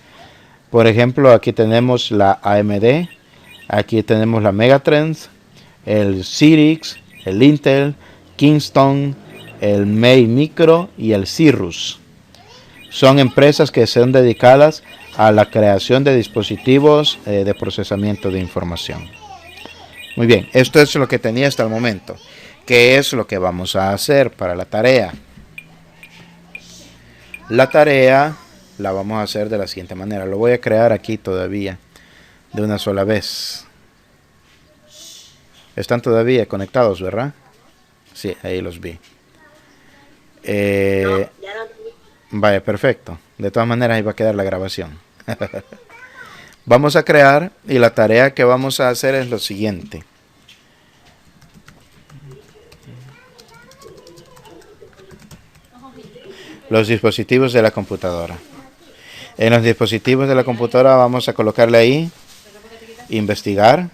Por ejemplo, aquí tenemos la AMD, aquí tenemos la Megatrends, el Cyrix, el Intel, Kingston, el May Micro y el Cirrus. Son empresas que son dedicadas a la creación de dispositivos de procesamiento de información. Muy bien, esto es lo que tenía hasta el momento. ¿Qué es lo que vamos a hacer para la tarea? La tarea la vamos a hacer de la siguiente manera. Lo voy a crear aquí todavía de una sola vez. Están todavía conectados, ¿verdad? Sí, ahí los vi. No, ya no. Vaya, perfecto. De todas maneras ahí va a quedar la grabación. Vamos a crear y la tarea que vamos a hacer es lo siguiente. Los dispositivos de la computadora. En los dispositivos de la computadora vamos a colocarle ahí investigar.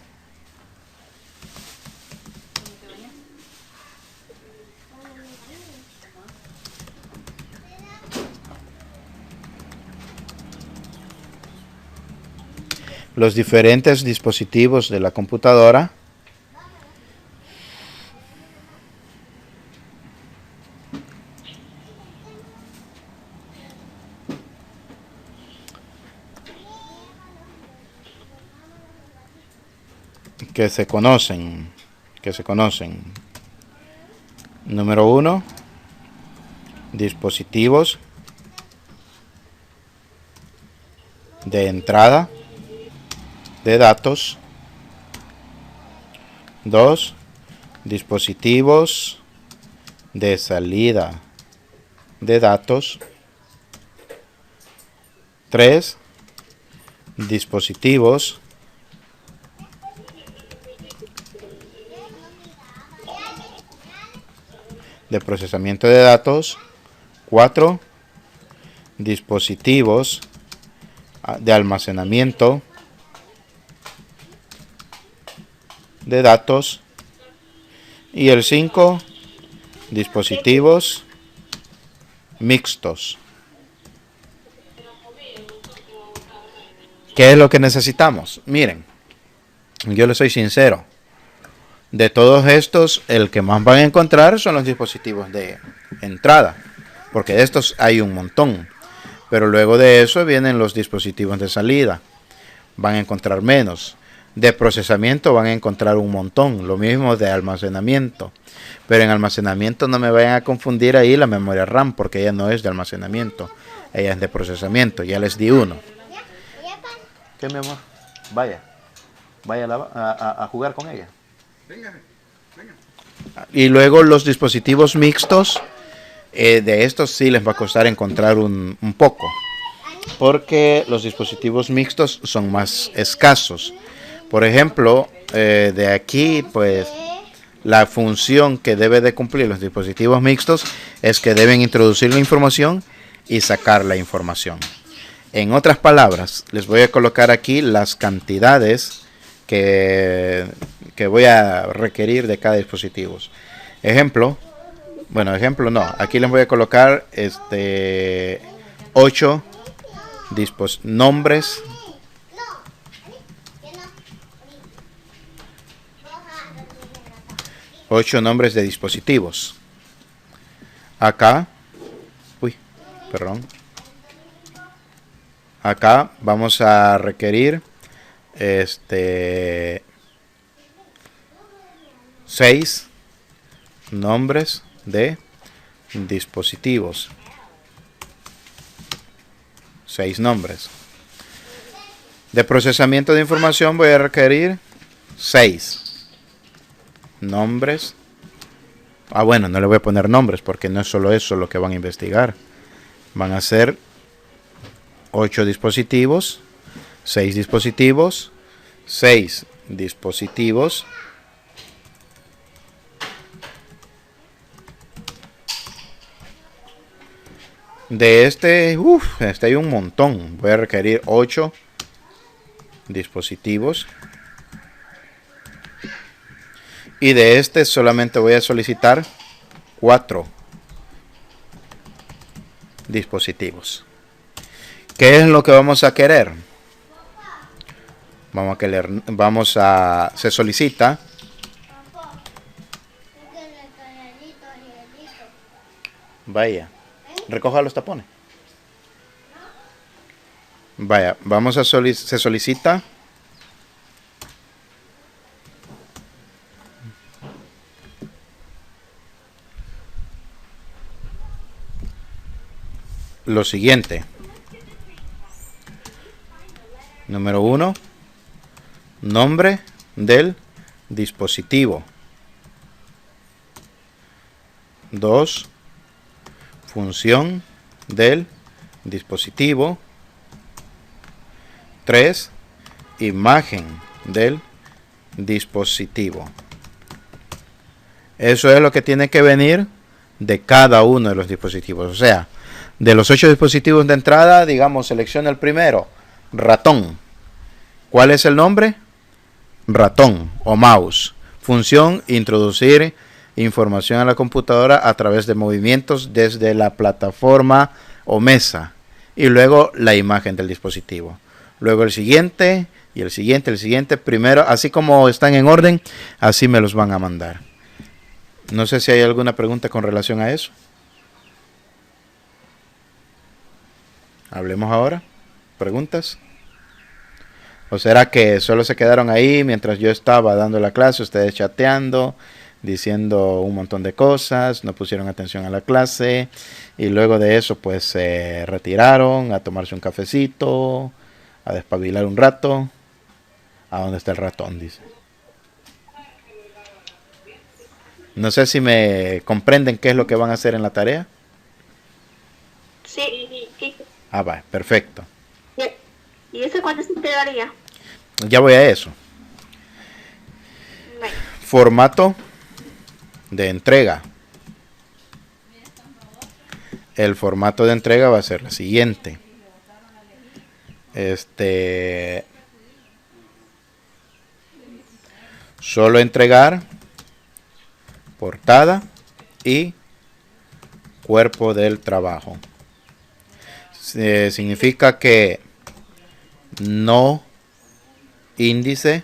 Los diferentes dispositivos de la computadora. Que se conocen. Número 1. Dispositivos de entrada de datos. 2. Dispositivos de salida de datos. 3. Dispositivos de procesamiento de datos. 4. Dispositivos de almacenamiento de datos. Y el 5. Dispositivos mixtos. ¿Qué es lo que necesitamos? Miren, yo les soy sincero. De todos estos, el que más van a encontrar son los dispositivos de entrada, porque de estos hay un montón. Pero luego de eso vienen los dispositivos de salida. Van a encontrar menos. De procesamiento van a encontrar un montón. Lo mismo de almacenamiento. Pero en almacenamiento no me vayan a confundir ahí la memoria RAM, porque ella no es de almacenamiento. Ella es de procesamiento. Ya les di uno. ¿Qué, mi amor? Vaya a jugar con ella. Venga. Y luego los dispositivos mixtos, de estos sí les va a costar encontrar un poco, porque los dispositivos mixtos son más escasos. Por ejemplo, de aquí, pues, la función que debe de cumplir los dispositivos mixtos es que deben introducir la información y sacar la información. En otras palabras, les voy a colocar aquí las cantidades que voy a requerir de cada dispositivo. Ejemplo no, aquí les voy a colocar 8 nombres de dispositivos. Acá vamos a requerir 6 nombres de dispositivos. 6 nombres. De procesamiento de información voy a requerir 6 nombres. Bueno, no le voy a poner nombres porque no es solo eso lo que van a investigar. Van a ser 8 dispositivos, 6 dispositivos, 6 dispositivos. De este hay un montón. Voy a requerir 8 dispositivos. Y de este solamente voy a solicitar 4 dispositivos. ¿Qué es lo que vamos a querer? Se solicita. Vaya, recoja los tapones. Vaya, se solicita lo siguiente. Número 1, nombre del dispositivo. 2, función del dispositivo. 3, imagen del dispositivo. Eso es lo que tiene que venir de cada uno de los dispositivos. O sea, de los 8 dispositivos de entrada, digamos, selecciona el primero, ratón. ¿Cuál es el nombre? Ratón o mouse. Función, introducir información a la computadora a través de movimientos desde la plataforma o mesa. Y luego la imagen del dispositivo. Luego el siguiente y el siguiente. Primero, así como están en orden, así me los van a mandar. No sé si hay alguna pregunta con relación a eso. Hablemos ahora. ¿Preguntas? ¿O será que solo se quedaron ahí mientras yo estaba dando la clase, ustedes chateando, diciendo un montón de cosas, no pusieron atención a la clase y luego de eso pues se retiraron a tomarse un cafecito, a despabilar un rato? ¿A dónde está el ratón? Dice. No sé si me comprenden qué es lo que van a hacer en la tarea. Sí. Ah, va, perfecto. ¿Y eso cuándo se entregaría? Ya voy a eso. Bueno. Formato de entrega. El formato de entrega va a ser el siguiente. Solo entregar portada y cuerpo del trabajo. Significa que no índice,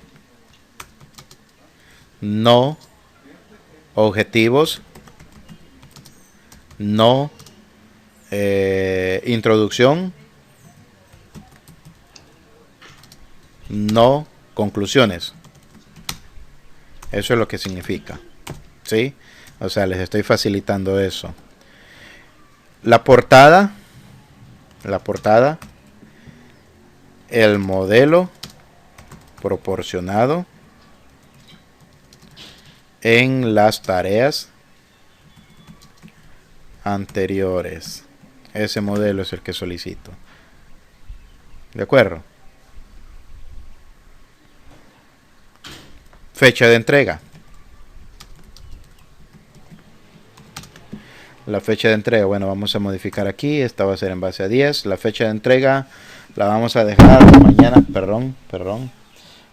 no objetivos, no introducción, no conclusiones. Eso es lo que significa, ¿sí? O sea, les estoy facilitando eso. La portada, el modelo proporcionado en las tareas anteriores. Ese modelo es el que solicito. ¿De acuerdo? Fecha de entrega. La fecha de entrega, bueno, vamos a modificar aquí. Esta va a ser en base a 10. La fecha de entrega la vamos a dejar mañana, perdón.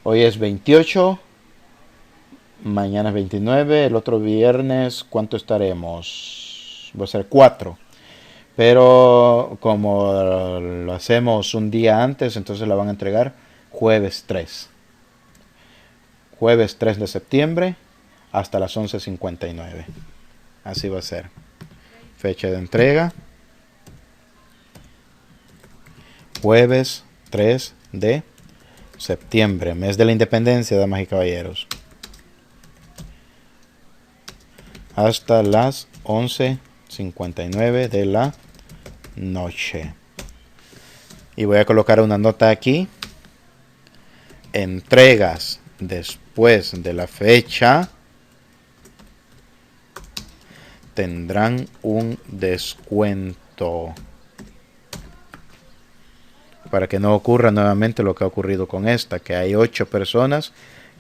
Hoy es 28. Mañana es 29. El otro viernes, ¿cuánto estaremos? Va a ser 4. Pero como lo hacemos un día antes, entonces la van a entregar jueves 3. Jueves 3 de septiembre hasta las 11:59. Así va a ser. Fecha de entrega. Jueves 3 de septiembre. Mes de la independencia, damas y caballeros. Hasta las 11:59 de la noche. Y voy a colocar una nota aquí. Entregas después de la fecha tendrán un descuento, para que no ocurra nuevamente lo que ha ocurrido con esta, que hay 8 personas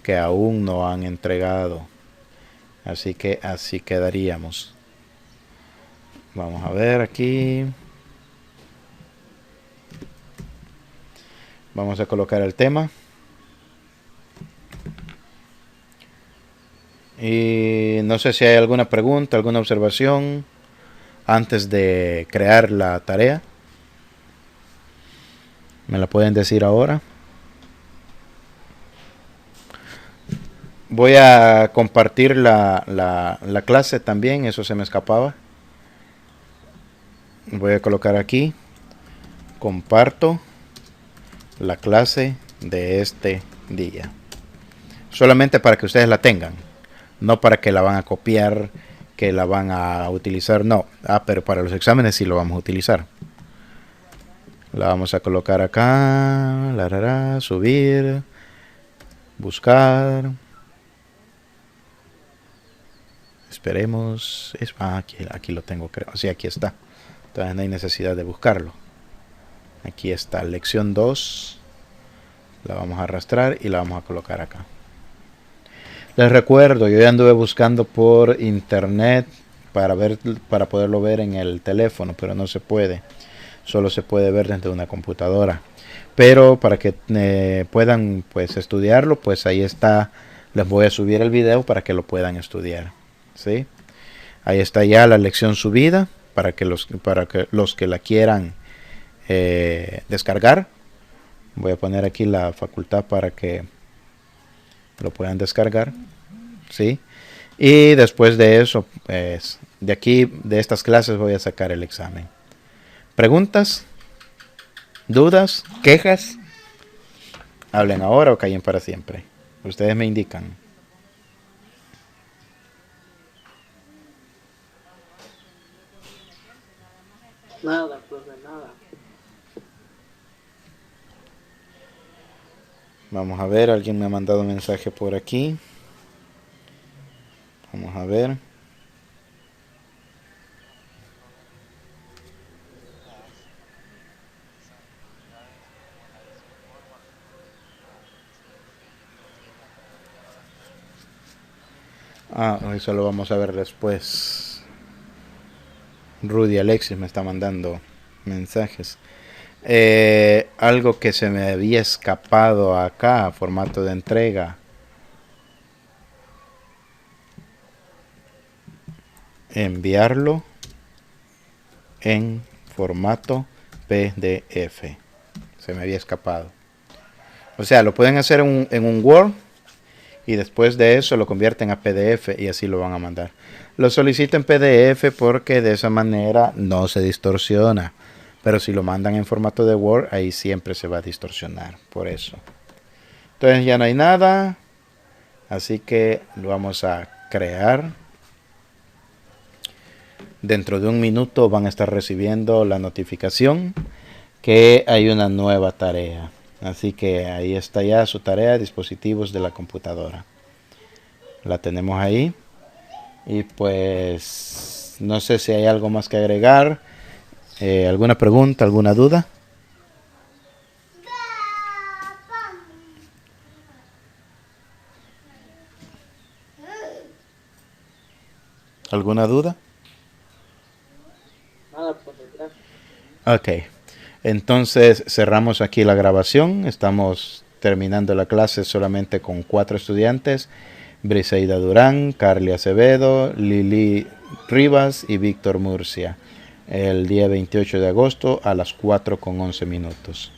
que aún no han entregado. Así que así quedaríamos. Vamos a ver aquí. Vamos a colocar el tema. Y no sé si hay alguna pregunta, alguna observación antes de crear la tarea. ¿Me la pueden decir ahora? Voy a compartir la clase también, eso se me escapaba. Voy a colocar aquí, comparto la clase de este día. Solamente para que ustedes la tengan, no para que la van a copiar, que la van a utilizar, no. Pero para los exámenes sí lo vamos a utilizar. La vamos a colocar acá, subir, buscar. Esperemos. Aquí lo tengo, creo. Sí, aquí está. Entonces no hay necesidad de buscarlo. Aquí está, lección 2. La vamos a arrastrar y la vamos a colocar acá. Les recuerdo, yo ya anduve buscando por internet para poderlo ver en el teléfono, pero no se puede. Solo se puede ver desde una computadora. Pero para que puedan pues estudiarlo, pues ahí está. Les voy a subir el video para que lo puedan estudiar. ¿Sí? Ahí está ya la lección subida para que los que la quieran descargar. Voy a poner aquí la facultad para que lo puedan descargar. ¿Sí? Y después de eso, pues, de aquí, de estas clases voy a sacar el examen. ¿Preguntas? ¿Dudas? ¿Quejas? Hablen ahora o callen para siempre. Ustedes me indican. Nada, profe, nada. Vamos a ver, alguien me ha mandado un mensaje por aquí. Vamos a ver. Eso lo vamos a ver después. Rudy Alexis me está mandando mensajes. Algo que se me había escapado acá, formato de entrega. Enviarlo en formato PDF. Se me había escapado. O sea, lo pueden hacer en un Word y después de eso lo convierten a PDF y así lo van a mandar. Lo solicito en PDF porque de esa manera no se distorsiona. Pero si lo mandan en formato de Word, ahí siempre se va a distorsionar. Por eso. Entonces ya no hay nada. Así que lo vamos a crear. Dentro de un minuto van a estar recibiendo la notificación que hay una nueva tarea. Así que ahí está ya su tarea, dispositivos de la computadora. La tenemos ahí. Y pues no sé si hay algo más que agregar. ¿Alguna pregunta, alguna duda? ¿Alguna duda? Nada, profe, gracias. Ok. Entonces cerramos aquí la grabación. Estamos terminando la clase solamente con 4 estudiantes. Briseida Durán, Carly Acevedo, Lili Rivas y Víctor Murcia. El día 28 de agosto a las 4:11.